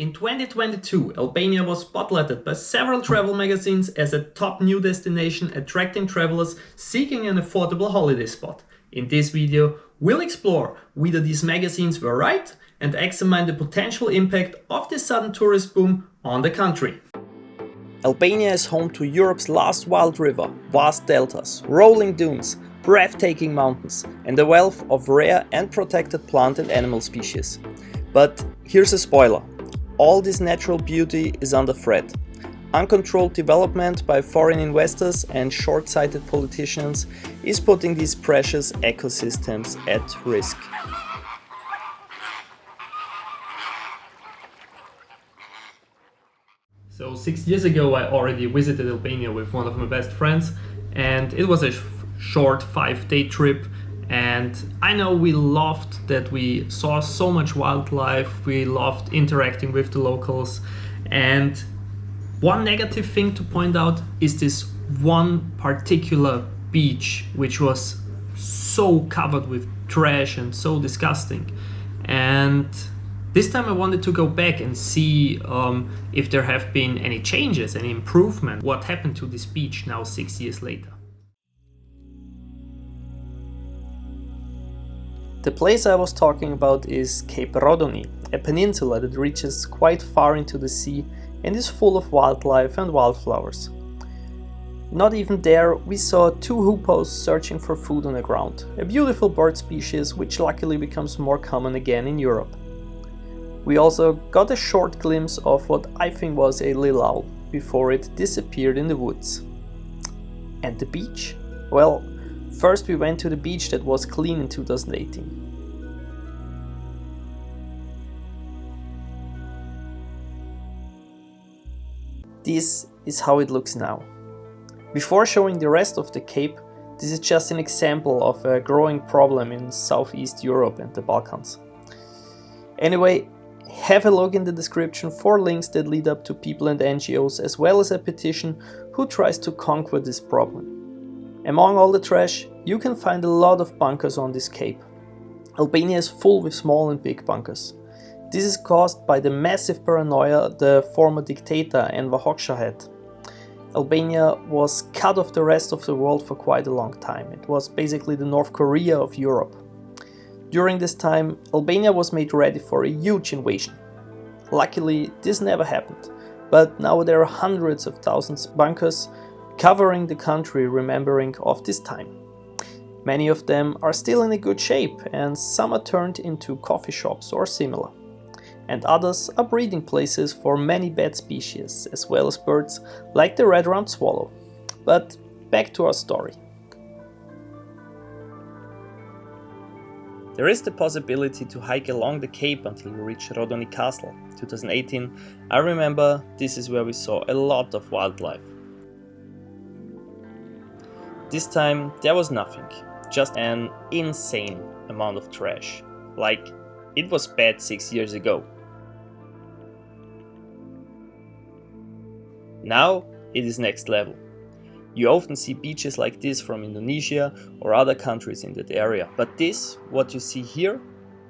In 2022, Albania was spotlighted by several travel magazines as a top new destination attracting travelers seeking an affordable holiday spot. In this video, we'll explore whether these magazines were right and examine the potential impact of the sudden tourist boom on the country. Albania is home to Europe's last wild river, vast deltas, rolling dunes, breathtaking mountains, and a wealth of rare and protected plant and animal species. But here's a spoiler. All this natural beauty is under threat. Uncontrolled development by foreign investors and short-sighted politicians is putting these precious ecosystems at risk. So 6 years ago I already visited Albania with one of my best friends, and it was a short 5-day trip. And I know we loved that we saw so much wildlife, we loved interacting with the locals. And one negative thing to point out is this one particular beach, which was so covered with trash and so disgusting. And this time I wanted to go back and see if there have been any changes, any improvement. What happened to this beach now 6 years later? The place I was talking about is Cape Rodoni, a peninsula that reaches quite far into the sea and is full of wildlife and wildflowers. Not even there we saw two hoopoes searching for food on the ground, a beautiful bird species which luckily becomes more common again in Europe. We also got a short glimpse of what I think was a little owl before it disappeared in the woods. And the beach? Well, first we went to the beach that was clean in 2018. This is how it looks now. Before showing the rest of the Cape, this is just an example of a growing problem in Southeast Europe and the Balkans. Anyway, have a look in the description for links that lead up to people and NGOs, as well as a petition who tries to conquer this problem. Among all the trash, you can find a lot of bunkers on this cape. Albania is full with small and big bunkers. This is caused by the massive paranoia the former dictator Enver Hoxha had. Albania was cut off the rest of the world for quite a long time. It was basically the North Korea of Europe. During this time, Albania was made ready for a huge invasion. Luckily, this never happened, but now there are hundreds of thousands of bunkers covering the country remembering of this time. Many of them are still in a good shape, and some are turned into coffee shops or similar. And others are breeding places for many bat species, as well as birds like the red-rumped swallow. But back to our story. There is the possibility to hike along the cape until you reach Rodoni Castle. 2018, I remember this is where we saw a lot of wildlife. This time there was nothing, just an insane amount of trash, like it was bad 6 years ago. Now it is next level. You often see beaches like this from Indonesia or other countries in that area, but this, what you see here,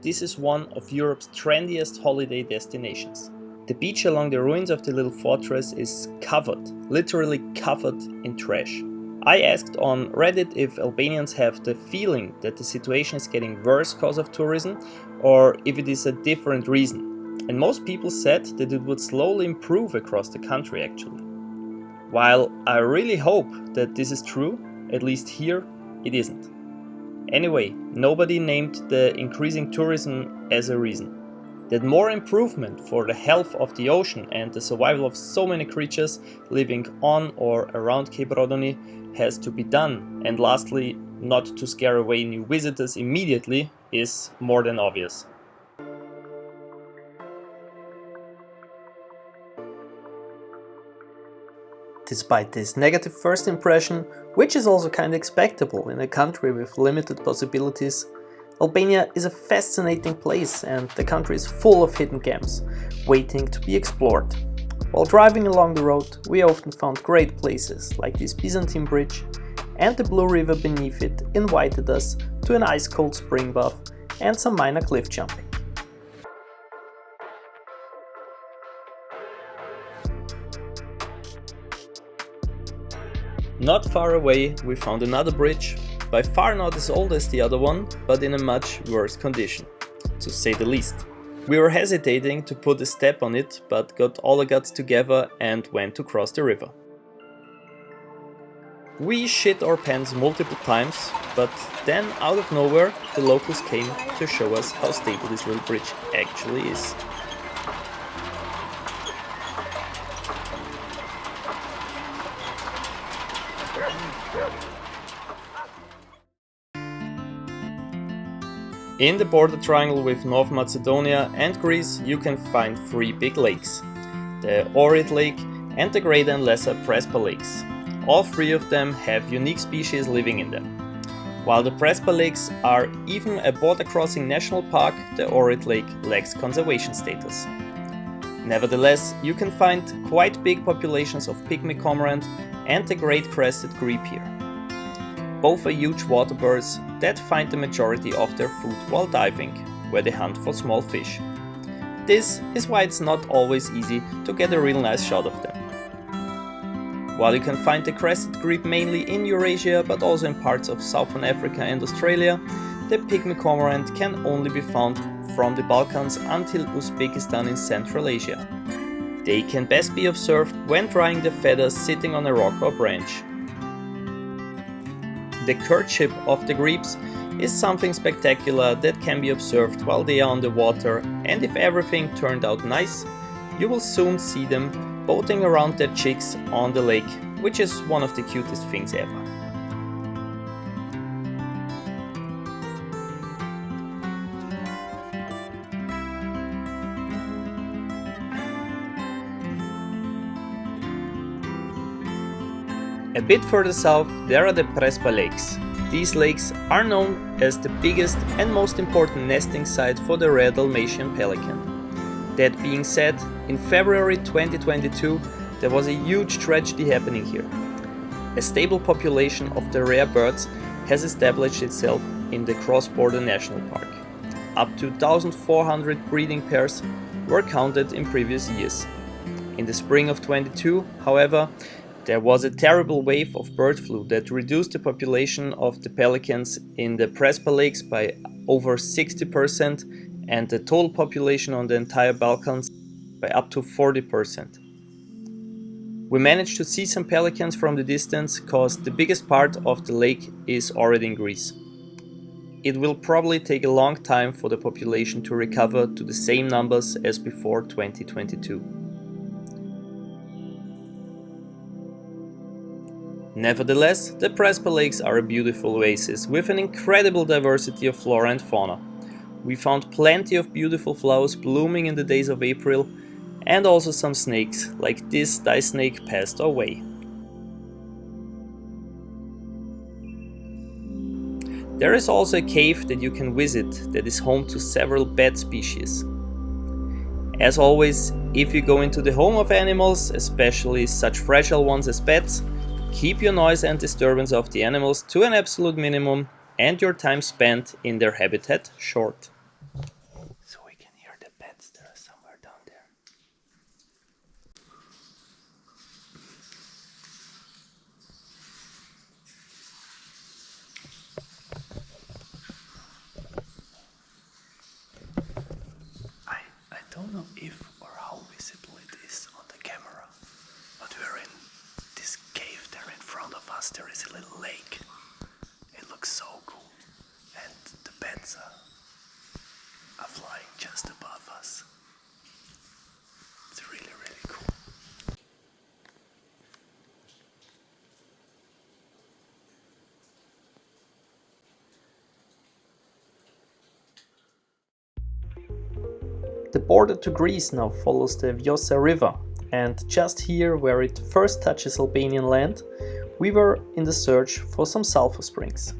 this is one of Europe's trendiest holiday destinations. The beach along the ruins of the little fortress is covered, literally covered in trash. I asked on Reddit if Albanians have the feeling that the situation is getting worse because of tourism, or if it is a different reason. And most people said that it would slowly improve across the country actually. While I really hope that this is true, at least here it isn't. Anyway, nobody named the increasing tourism as a reason. That more improvement for the health of the ocean and the survival of so many creatures living on or around Cape Rodoni has to be done, and lastly, not to scare away new visitors immediately is more than obvious. Despite this negative first impression, which is also kind of expectable in a country with limited possibilities, Albania is a fascinating place and the country is full of hidden gems, waiting to be explored. While driving along the road, we often found great places like this Byzantine bridge, and the blue river beneath it invited us to an ice-cold spring bath and some minor cliff jumping. Not far away we found another bridge, by far not as old as the other one, but in a much worse condition, to say the least. We were hesitating to put a step on it, but got all our guts together and went to cross the river. We shit our pants multiple times, but then out of nowhere the locals came to show us how stable this little bridge actually is. In the border triangle with North Macedonia and Greece you can find three big lakes, the Ohrid Lake and the Greater and Lesser Presa Lakes. All three of them have unique species living in them. While the Presa Lakes are even a border-crossing national park, the Ohrid Lake lacks conservation status. Nevertheless, you can find quite big populations of pygmy cormorant and the great crested grebe here. Both are huge water birds that find the majority of their food while diving, where they hunt for small fish. This is why it's not always easy to get a real nice shot of them. While you can find the crested grebe mainly in Eurasia but also in parts of Southern Africa and Australia, the pygmy cormorant can only be found from the Balkans until Uzbekistan in Central Asia. They can best be observed when drying their feathers sitting on a rock or branch. The courtship of the grebes is something spectacular that can be observed while they are on the water, and if everything turned out nice, you will soon see them boating around their chicks on the lake, which is one of the cutest things ever. A bit further south there are the Presa Lakes. These lakes are known as the biggest and most important nesting site for the rare Dalmatian pelican. That being said, in February 2022 there was a huge tragedy happening here. A stable population of the rare birds has established itself in the cross-border national park. Up to 1,400 breeding pairs were counted in previous years. In the spring of 22, however, there was a terrible wave of bird flu that reduced the population of the pelicans in the Presa Lakes by over 60% and the total population on the entire Balkans by up to 40%. We managed to see some pelicans from the distance cause the biggest part of the lake is already in Greece. It will probably take a long time for the population to recover to the same numbers as before 2022. Nevertheless, the Presa Lakes are a beautiful oasis with an incredible diversity of flora and fauna. We found plenty of beautiful flowers blooming in the days of April, and also some snakes, like this dye snake passed our way. There is also a cave that you can visit that is home to several bat species. As always, if you go into the home of animals, especially such fragile ones as bats, keep your noise and disturbance of the animals to an absolute minimum and your time spent in their habitat short. So we can hear the bats that are somewhere down there. I don't know if or how visible it is on the camera, but we're in this cave there in front of us. There is a little lake. It looks so cool, and the bats are flying just above us. It's really, really cool. The border to Greece now follows the Vjosa River, and just here where it first touches Albanian land, we were in the search for some sulfur springs.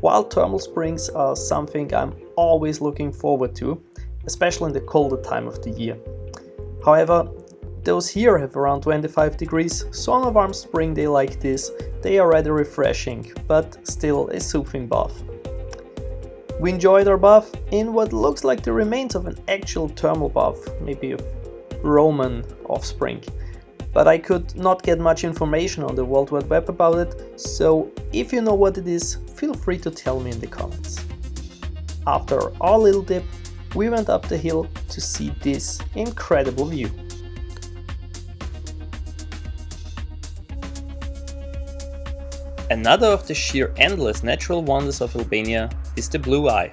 Wild thermal springs are something I'm always looking forward to, especially in the colder time of the year. However, those here have around 25 degrees, so on a warm spring day like this, they are rather refreshing, but still a soothing bath. We enjoyed our bath in what looks like the remains of an actual thermal bath, maybe of Roman offspring. but I could not get much information on the World Wide Web about it, so if you know what it is, feel free to tell me in the comments. After our little dip, we went up the hill to see this incredible view. Another of the sheer endless natural wonders of Albania is the Blue Eye.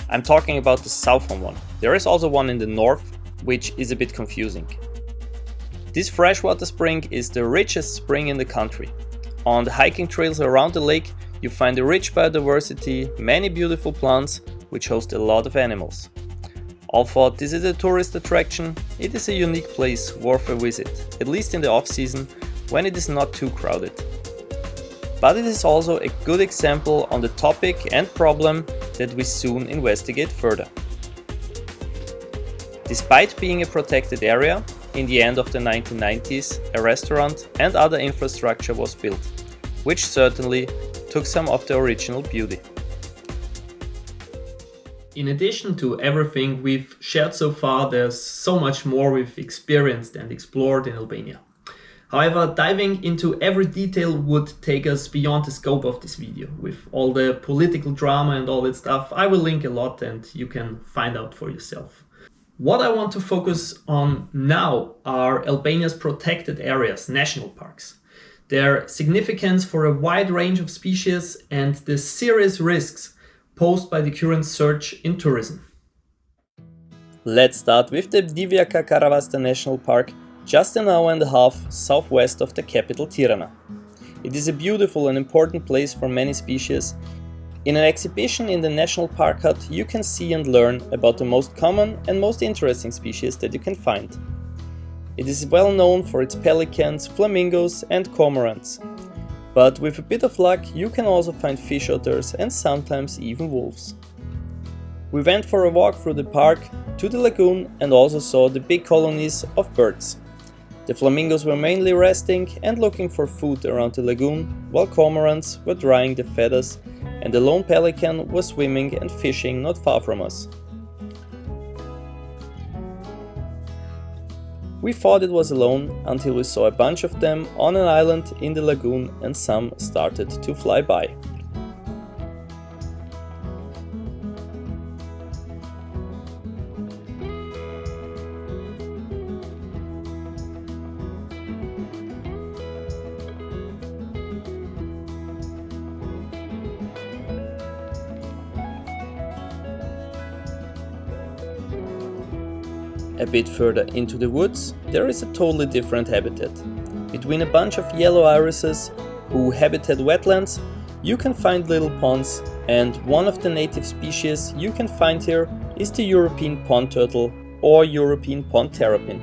I'm talking about the southern one. There is also one in the north, which is a bit confusing. This freshwater spring is the richest spring in the country. On the hiking trails around the lake, you find a rich biodiversity, many beautiful plants, which host a lot of animals. Although this is a tourist attraction, it is a unique place worth a visit, at least in the off-season, when it is not too crowded. But it is also a good example on the topic and problem that we soon investigate further. Despite being a protected area, in the end of the 1990s, a restaurant and other infrastructure was built, which certainly took some of the original beauty. In addition to everything we've shared so far, there's so much more we've experienced and explored in Albania. However, diving into every detail would take us beyond the scope of this video. With all the political drama and all that stuff, I will link a lot and you can find out for yourself. What I want to focus on now are Albania's protected areas, national parks, their significance for a wide range of species and the serious risks posed by the current surge in tourism. Let's start with the Divjakë-karavasta National Park, just an hour and a half southwest of the capital Tirana. It is a beautiful and important place for many species. In an exhibition in the National Park Hut, you can see and learn about the most common and most interesting species that you can find. It is well known for its pelicans, flamingos and cormorants. But with a bit of luck, you can also find fish otters and sometimes even wolves. We went for a walk through the park to the lagoon and also saw the big colonies of birds. The flamingos were mainly resting and looking for food around the lagoon, while cormorants were drying their feathers and the lone pelican was swimming and fishing not far from us. We thought it was alone until we saw a bunch of them on an island in the lagoon and some started to fly by. A bit further into the woods, there is a totally different habitat. Between a bunch of yellow irises who habitat wetlands, you can find little ponds, and one of the native species you can find here is the European pond turtle or European pond terrapin.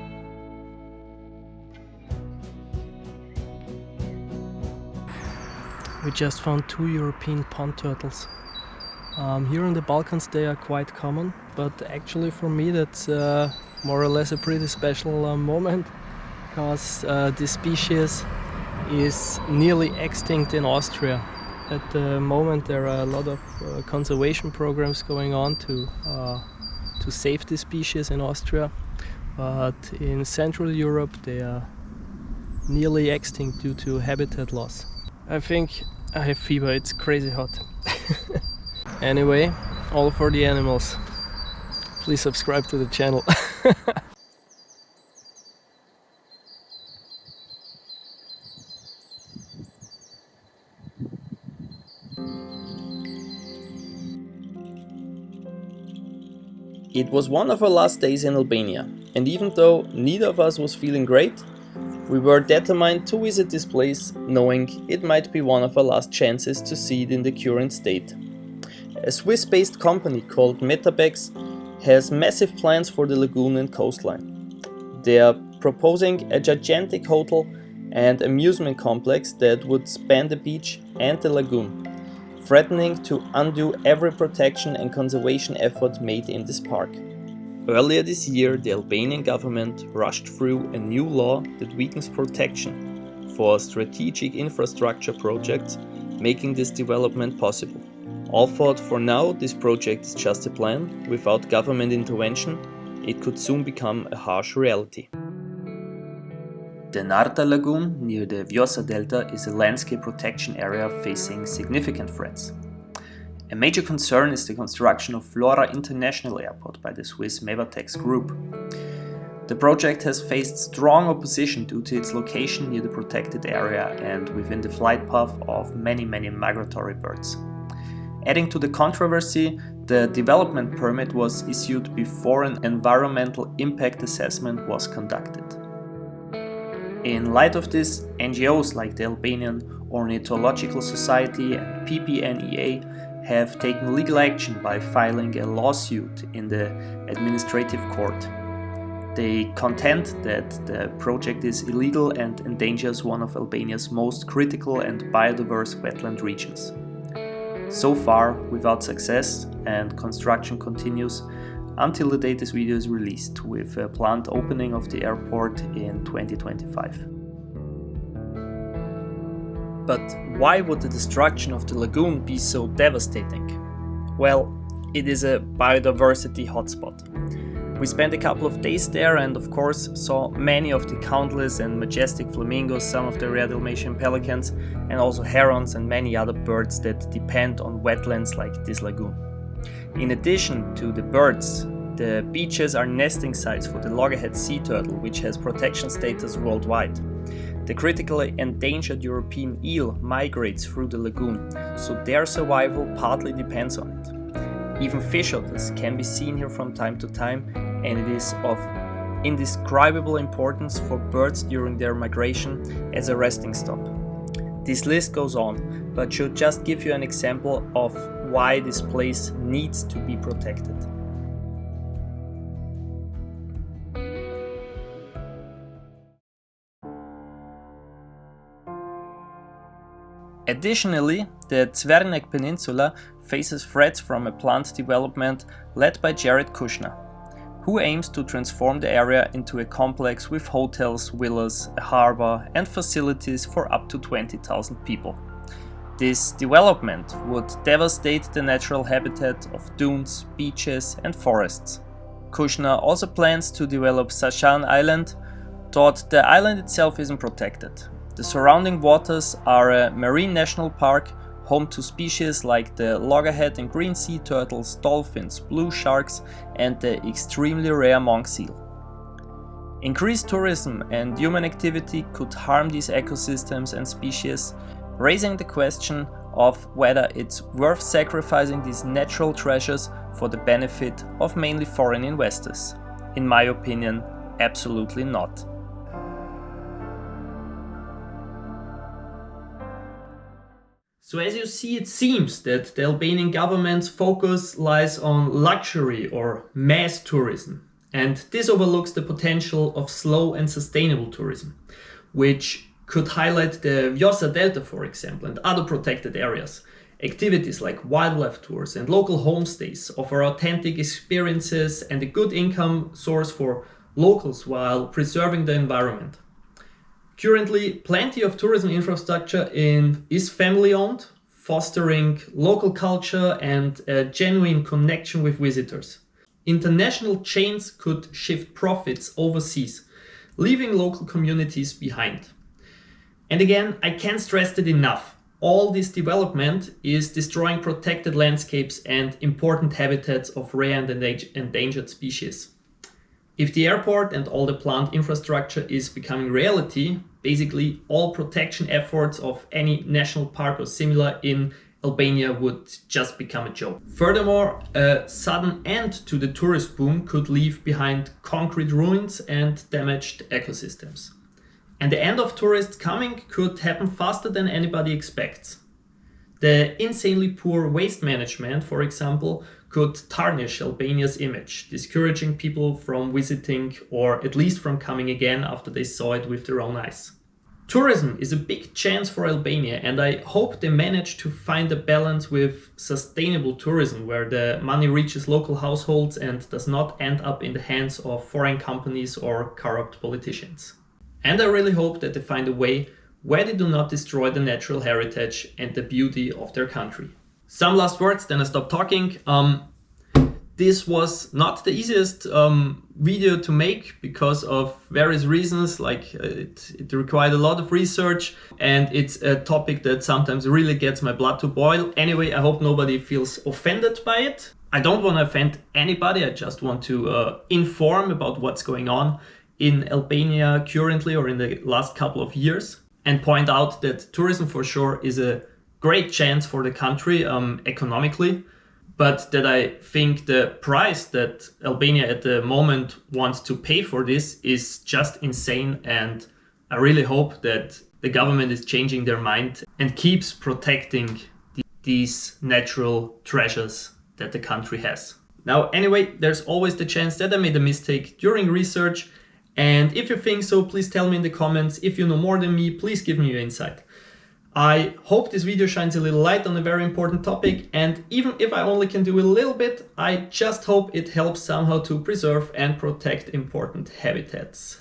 We just found 2 European pond turtles. Here in the Balkans they are quite common, but actually for me that's more or less a pretty special moment, because this species is nearly extinct in Austria. At the moment there are a lot of conservation programs going on to save this species in Austria, but in Central Europe they are nearly extinct due to habitat loss. I think I have fever, it's crazy hot. Anyway, all for the animals. Please subscribe to the channel. It was one of our last days in Albania, and even though neither of us was feeling great, we were determined to visit this place, knowing it might be one of our last chances to see it in the current state. A Swiss-based company called Metabex has massive plans for the lagoon and coastline. They are proposing a gigantic hotel and amusement complex that would span the beach and the lagoon, threatening to undo every protection and conservation effort made in this park. Earlier this year, the Albanian government rushed through a new law that weakens protection for strategic infrastructure projects, making this development possible. Although for now this project is just a plan, without government intervention, it could soon become a harsh reality. The Nara Lagoon near the Vjosa Delta is a landscape protection area facing significant threats. A major concern is the construction of Vlora International Airport by the Swiss Mevatex Group. The project has faced strong opposition due to its location near the protected area and within the flight path of many migratory birds. Adding to the controversy, the development permit was issued before an environmental impact assessment was conducted. In light of this, NGOs like the Albanian Ornithological Society and PPNEA have taken legal action by filing a lawsuit in the administrative court. They contend that the project is illegal and endangers one of Albania's most critical and biodiverse wetland regions. So far, without success, and construction continues until the date this video is released, with a planned opening of the airport in 2025. But why would the destruction of the lagoon be so devastating? Well, it is a biodiversity hotspot. We spent a couple of days there and of course saw many of the countless and majestic flamingos, some of the rare Dalmatian pelicans, and also herons and many other birds that depend on wetlands like this lagoon. In addition to the birds, the beaches are nesting sites for the loggerhead sea turtle, which has protection status worldwide. The critically endangered European eel migrates through the lagoon, so their survival partly depends on it. Even fish otters can be seen here from time to time, and it is of indescribable importance for birds during their migration as a resting stop. This list goes on, but should just give you an example of why this place needs to be protected. Additionally, the Tck Peninsula faces threats from a plant development led by Jared Kushner, who aims to transform the area into a complex with hotels, villas, a harbor and facilities for up to 20,000 people. This development would devastate the natural habitat of dunes, beaches and forests. Kushner also plans to develop Sashan Island, but the island itself isn't protected. The surrounding waters are a marine national park, home to species like the loggerhead and green sea turtles, dolphins, blue sharks and the extremely rare monk seal. Increased tourism and human activity could harm these ecosystems and species, raising the question of whether it's worth sacrificing these natural treasures for the benefit of mainly foreign investors. In my opinion, absolutely not. So as you see, it seems that the Albanian government's focus lies on luxury or mass tourism, and this overlooks the potential of slow and sustainable tourism, which could highlight the Vjosa Delta, for example, and other protected areas. Activities like wildlife tours and local homestays offer authentic experiences and a good income source for locals while preserving the environment. Currently, plenty of tourism infrastructure is family-owned, fostering local culture and a genuine connection with visitors. International chains could shift profits overseas, leaving local communities behind. And again, I can't stress it enough. All this development is destroying protected landscapes and important habitats of rare and endangered species. If the airport and all the plant infrastructure is becoming reality, basically all protection efforts of any national park or similar in Albania would just become a joke. Furthermore, a sudden end to the tourist boom could leave behind concrete ruins and damaged ecosystems. And the end of tourists coming could happen faster than anybody expects. The insanely poor waste management, for example, could tarnish Albania's image, discouraging people from visiting or at least from coming again after they saw it with their own eyes. Tourism is a big chance for Albania, and I hope they manage to find a balance with sustainable tourism where the money reaches local households and does not end up in the hands of foreign companies or corrupt politicians. And I really hope that they find a way where they do not destroy the natural heritage and the beauty of their country. Some last words, then I stop talking. this was not the easiest video to make because of various reasons, like it required a lot of research and it's a topic that sometimes really gets my blood to boil. Anyway, I hope nobody feels offended by it. I don't want to offend anybody, I just want to inform about what's going on in Albania currently or in the last couple of years, and point out that tourism for sure is a great chance for the country economically. But that I think the price that Albania at the moment wants to pay for this is just insane, and I really hope that the government is changing their mind and keeps protecting these natural treasures that the country has. Now, anyway, there's always the chance that I made a mistake during research, and if you think so, please tell me in the comments. If you know more than me, please give me your insight. I hope this video shines a little light on a very important topic, and even if I only can do a little bit, I just hope it helps somehow to preserve and protect important habitats.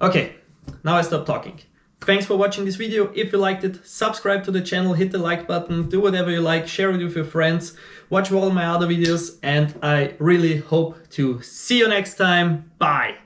Okay, now I stop talking. Thanks for watching this video. If you liked it, subscribe to the channel, hit the like button, do whatever you like, share it with your friends, watch all my other videos, and I really hope to see you next time. Bye!